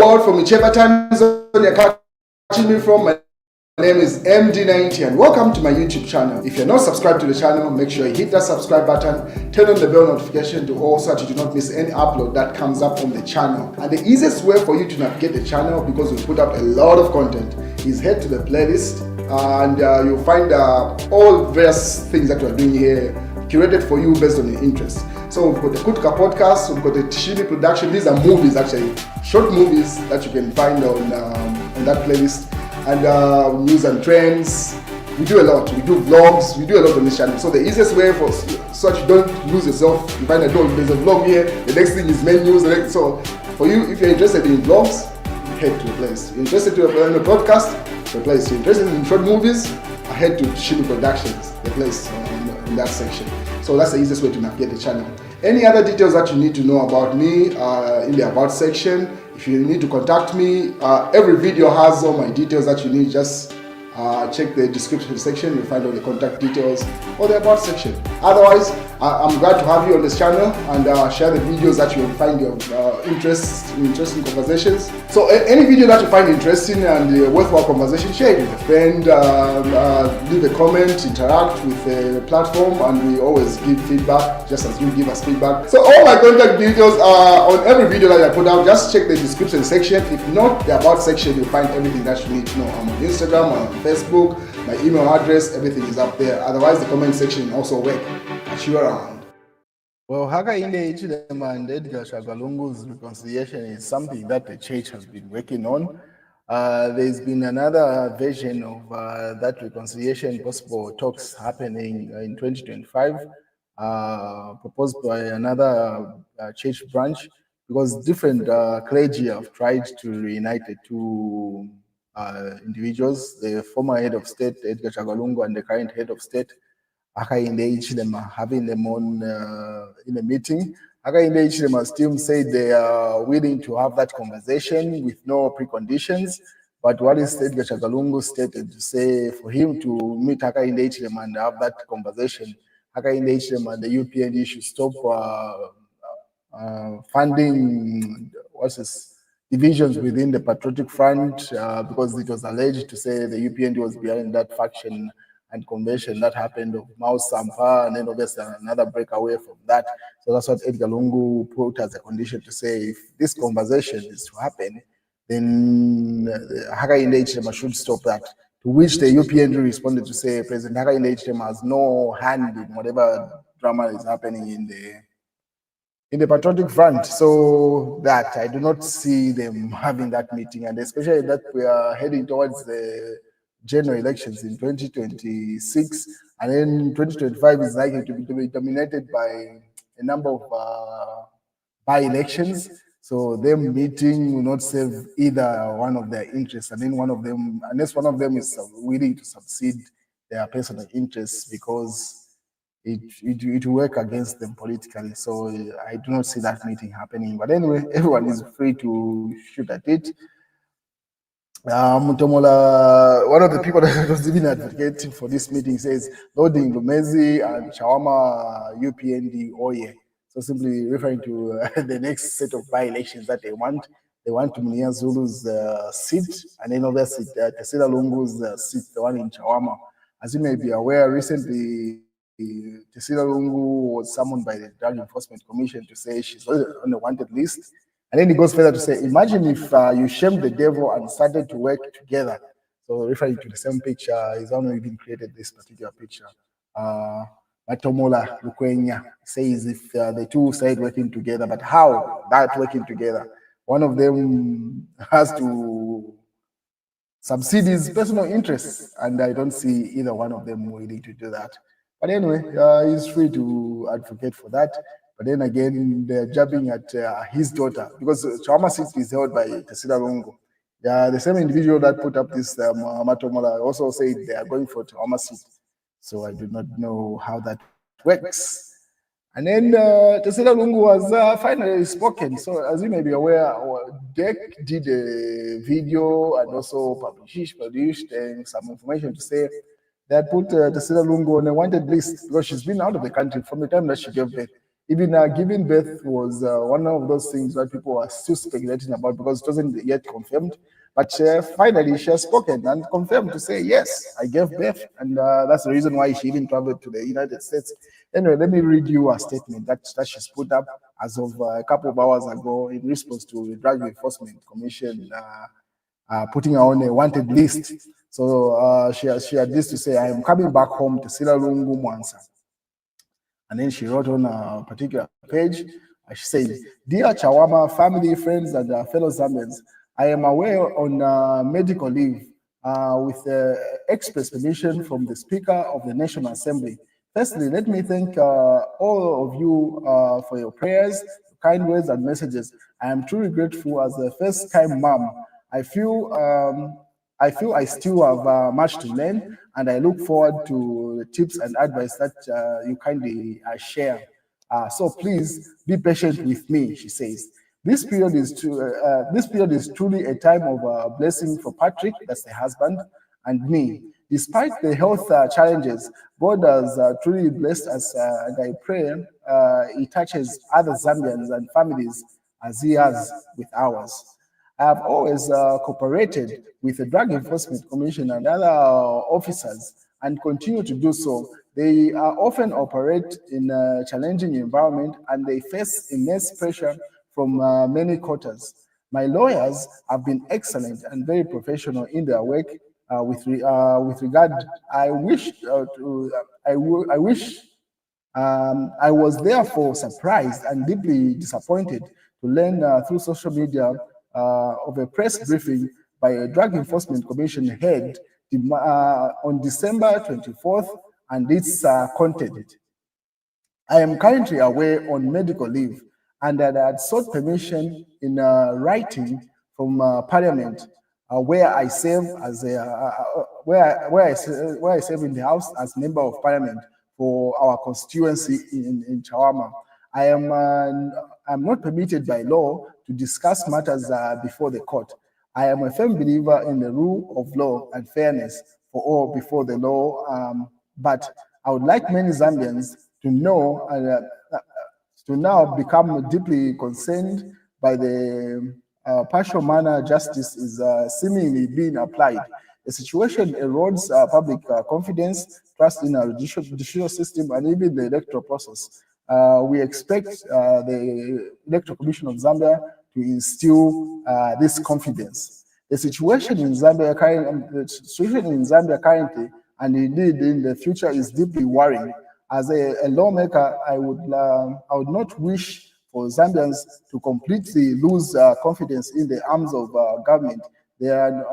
world, from whichever time zone you're catching me from. My name is MD90 and welcome to my YouTube channel. If you're not subscribed to the channel, make sure you hit that subscribe button, turn on the bell notification to all so that you do not miss any upload that comes up on the channel. And the easiest way for you to navigate the channel, because we put up a lot of content, is head to the playlist and you'll find all various things that we're doing here curated for you based on your interests. So we've got the Kutka podcast, we've got the Tishimi production. These are movies, actually, short movies that you can find on that playlist. And news and trends. We do a lot. We do vlogs. We do a lot on this channel. So the easiest way for so that you don't lose yourself, you find that there's a vlog here. The next thing is menus. So for you, if you're interested in vlogs, head to the place. You're interested in a podcast, the place. You're interested in short movies, head to Tishimi Productions, the place in that section. So that's the easiest way to navigate the channel. Any other details that you need to know about me in the About section. If you need to contact me, every video has all my details that you need. Just check the description section. You'll find all the contact details or the About section. Otherwise, I'm glad to have you on this channel and share the videos that you'll find your interesting conversations. So any video that you find interesting and worthwhile conversation, share it with a friend, leave a comment, interact with the platform, and we always give feedback just as you give us feedback. So all my contact details are on every video that I put out. Just check the description section. If not, the About section, you'll find everything that you need to know. I'm on Instagram, I'm on Facebook, my email address, everything is up there. Otherwise, the comment section also work. Catch you around. Well, Hakainde Ichilema and Edgar Lungu's reconciliation is something that the church has been working on. There's been another version of that reconciliation possible talks happening in 2025, proposed by another church branch, because different clergy have tried to reunite the two individuals, the former head of state, Edgar Lungu, and the current head of state, Hakainde Ichilema, having them on in a meeting. Hakainde Ichilema's team said they are willing to have that conversation with no preconditions. But what is Edgar Lungu stated to say for him to meet Hakainde Ichilema and have that conversation, Hakainde Ichilema and the UPND should stop funding divisions within the Patriotic Front, because it was alleged to say the UPND was behind that faction and convention that happened of Mao Sampa, and then obviously another breakaway from that. So that's what Edgar Lungu put as a condition to say if this conversation is to happen, then Hakainde Ichilema should stop that. To which the UPND responded to say President Hakainde Ichilema has no hand in whatever drama is happening in the Patriotic Front. So that I do not see them having that meeting, and especially that we are heading towards the general elections in 2026, and then 2025 is likely to be dominated by a number of by-elections. So them meeting will not serve either one of their interests, and then one of them, unless one of them is willing to succeed their personal interests, because it will work against them politically. So I do not see that meeting happening. But anyway, everyone is free to shoot at it. Mutomola, one of the people that was even advocating for this meeting, says Loading Lumezi and Chawama UPND Oye. So simply referring to the next set of by-elections that they want. They want Munia Zulu's seat, and then obviously Tasila Lungu's seat, the one in Chawama. As you may be aware, recently Tasila Lungu was summoned by the Drug Enforcement Commission to say she's on the wanted list. And then he goes further to say, imagine if you shamed the devil and started to work together. So referring to the same picture, he's only even created this particular picture. Matomola Lukwenya says if the two started working together, but how that working together? One of them has to subsidy his personal interests, and I don't see either one of them willing to do that. But anyway, he's free to advocate for that. But then again, they're jabbing at his daughter, because Chawama seat is held by Tasila Lungu. The same individual that put up this Matomola also said they are going for Chawama seat. So I do not know how that works. And then Tasila Lungu was finally spoken. So as you may be aware, Dek did a video and also published some information to say that put Tasila Lungu on a wanted list because she's been out of the country from the time that she gave birth. Even giving birth was one of those things that people are still speculating about because it wasn't yet confirmed. But finally, she has spoken and confirmed to say, yes, I gave birth. And that's the reason why she even traveled to the United States. Anyway, let me read you a statement that she's put up as of a couple of hours ago in response to the Drug Enforcement Commission putting her on a wanted list. So she had this to say, I am coming back home to Tasila Lungu Mwansa. And then she wrote on a particular page, she said, Dear Chawama family, friends, and fellow Zambians, I am aware on medical leave with express permission from the Speaker of the National Assembly. Firstly, let me thank all of you for your prayers, kind words, and messages. I am truly grateful as a first-time mom. I feel I still have much to learn, and I look forward to the tips and advice that you kindly share. So please be patient with me, she says. This period is truly a time of blessing for Patrick, that's the husband, and me. Despite the health challenges, God has truly blessed us, and I pray He touches other Zambians and families as He has with ours. I have always cooperated with the Drug Enforcement Commission and other officers and continue to do so. They often operate in a challenging environment and they face immense pressure from many quarters. My lawyers have been excellent and very professional in their work. With regard, I wish I wish I was therefore surprised and deeply disappointed to learn through social media of a press briefing by a Drug Enforcement Commission head on December 24th and its content. I am currently away on medical leave and that I had sought permission in writing from Parliament, where I serve as a where I serve in the House as member of Parliament for our constituency in Chawama. I'm not permitted by law to discuss matters before the court. I am a firm believer in the rule of law and fairness for all before the law, but I would like many Zambians to know to now become deeply concerned by the partial manner justice is seemingly being applied. The situation erodes public confidence, trust in our judicial system, and even the electoral process. We expect the Electoral Commission of Zambia to instill this confidence. The situation in Zambia currently, and indeed in the future, is deeply worrying. As a lawmaker, I would not wish for Zambians to completely lose confidence in the arms of government. They are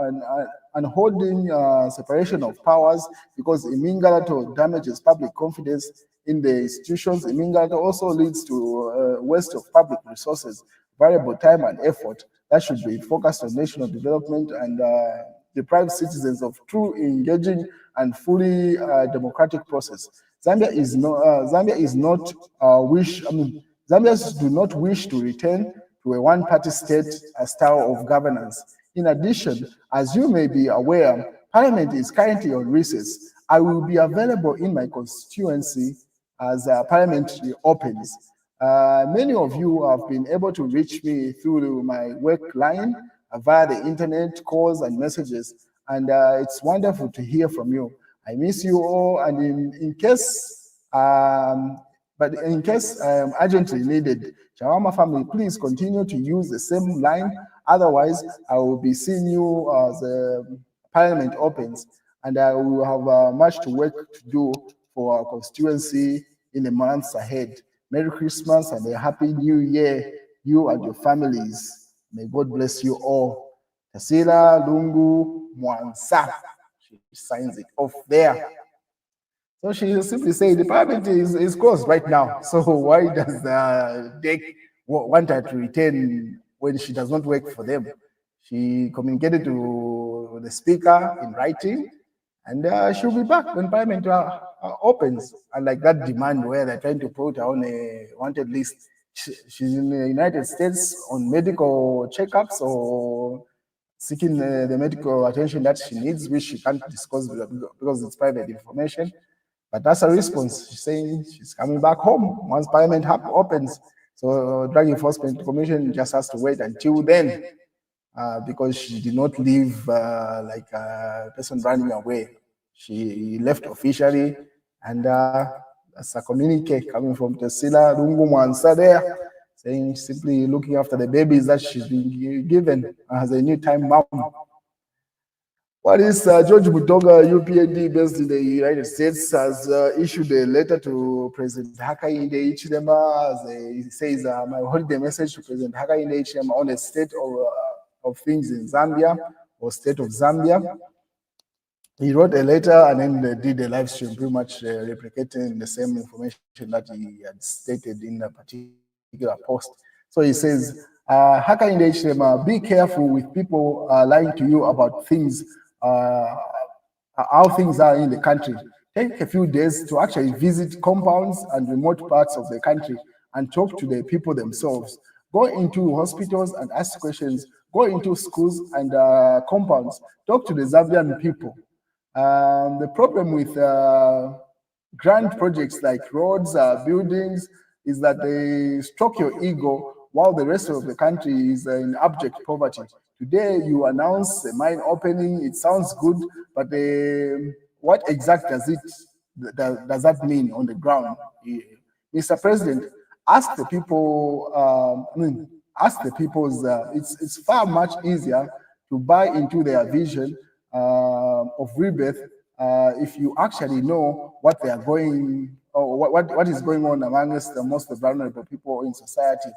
unholding separation of powers because Imingalato damages public confidence in the institutions. Imingalato also leads to waste of public resources, valuable time and effort that should be focused on national development and deprive citizens of true engaging and fully democratic process. Zambia is not Zambians do not wish to return to a one-party state style of governance. In addition, as you may be aware, Parliament is currently on recess. I will be available in my constituency as Parliament opens. Many of you have been able to reach me through my work line via the internet, calls, and messages, and it's wonderful to hear from you. I miss you all, and in case I am urgently needed, Chawama family, please continue to use the same line. Otherwise, I will be seeing you as Parliament opens, and I will have much to work to do for our constituency in the months ahead. Merry Christmas and a Happy New Year, you and your families. May God bless you all. Tasila Lungu Mwansa. She signs it off there. So she simply said the parliament is closed right now. So why does the DEC want her to return when she does not work for them? She communicated to the speaker in writing, and she'll be back when parliament opens. Unlike that demand where they're trying to put her on a wanted list. She's in the United States on medical checkups or seeking the medical attention that she needs, which she can't disclose because it's private information. But that's a response. She's saying she's coming back home once Parliament opens. So Drug Enforcement Commission just has to wait until then, because she did not leave like a person running away. She left officially, and that's a communique coming from Tasila Lungu there, saying simply looking after the babies that she's been given as a new time mom. What is George Mutoga, UPND based in the United States, has issued a letter to President Hakainde Hichilema. He says, my holiday message to President Hakainde Hichilema on the state of things in Zambia, or state of Zambia. He wrote a letter and then did a live stream, pretty much replicating the same information that he had stated in a particular post. So he says, Hakainde Hichilema, be careful with people lying to you about things, how things are in the country. Take a few days to actually visit compounds and remote parts of the country and talk to the people themselves. Go into hospitals and ask questions. Go into schools and compounds. Talk to the Zambian people. The problem with grand projects like roads, buildings, is that they stroke your ego while the rest of the country is in abject poverty. Today, you announce a mine opening. It sounds good, but what exactly does that mean on the ground? Mr. President, ask the people. Ask the people's. It's far much easier to buy into their vision of rebirth if you actually know what they are going, or what is going on amongst the most vulnerable people in society.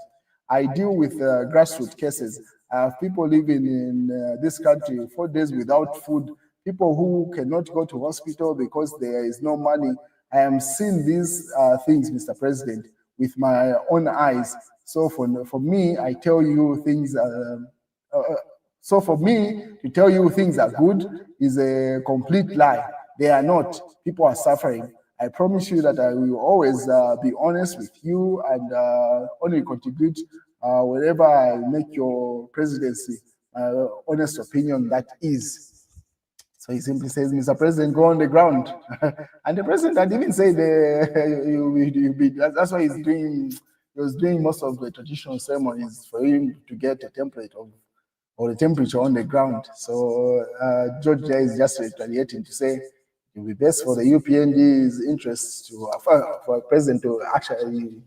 I deal with grassroots cases. I have people living in this country 4 days without food, people who cannot go to hospital because there is no money. I am seeing these things, Mr. President, with my own eyes. So for me, I tell you things. So for me to tell you things are good is a complete lie. They are not. People are suffering. I promise you that I will always be honest with you and only contribute wherever I make your presidency honest opinion that is. So he simply says, Mr. President, go on the ground. And the president had even said, that's why he's doing, he was doing most of the traditional ceremonies for him to get a template of, or the temperature on the ground. So Georgia is just retaliating to say it will be best for the UPND's interests to, for a president to actually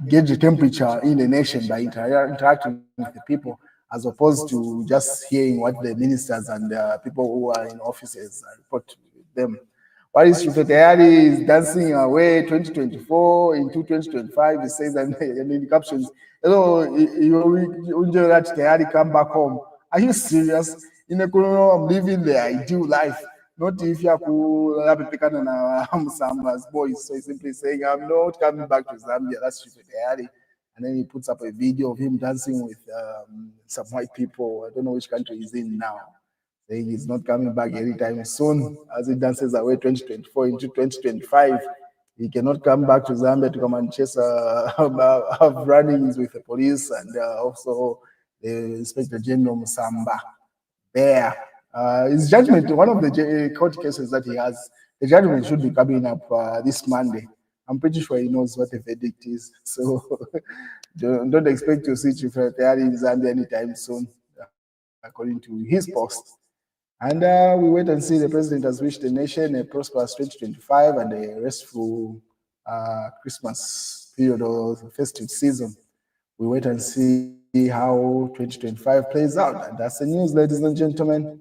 gauge the temperature in the nation by interacting with the people, as opposed to just hearing what the ministers and people who are in offices report to them. While Tayari is dancing away 2024 into 2025, he says, and in the captions, hello, Tayari, come back home. Are you serious? In a I'm living the ideal life. Not if you are Samba's boys. So he's simply saying, I'm not coming back to Zambia. That's Tayari. And then he puts up a video of him dancing with some white people. I don't know which country he's in now, saying he's not coming back anytime soon as he dances away 2024 into 2025. He cannot come back to Zambia to come and chase have run-ins with the police and also the Inspector General Musamba there. His judgment, one of the court cases that he has, the judgment should be coming up this Monday. I'm pretty sure he knows what the verdict is. So don't expect to see Chief Tayari in Zambia anytime soon, according to his post. And we wait and see. The president has wished the nation a prosperous 2025 and a restful Christmas period or festive season. We wait and see how 2025 plays out. And that's the news, ladies and gentlemen.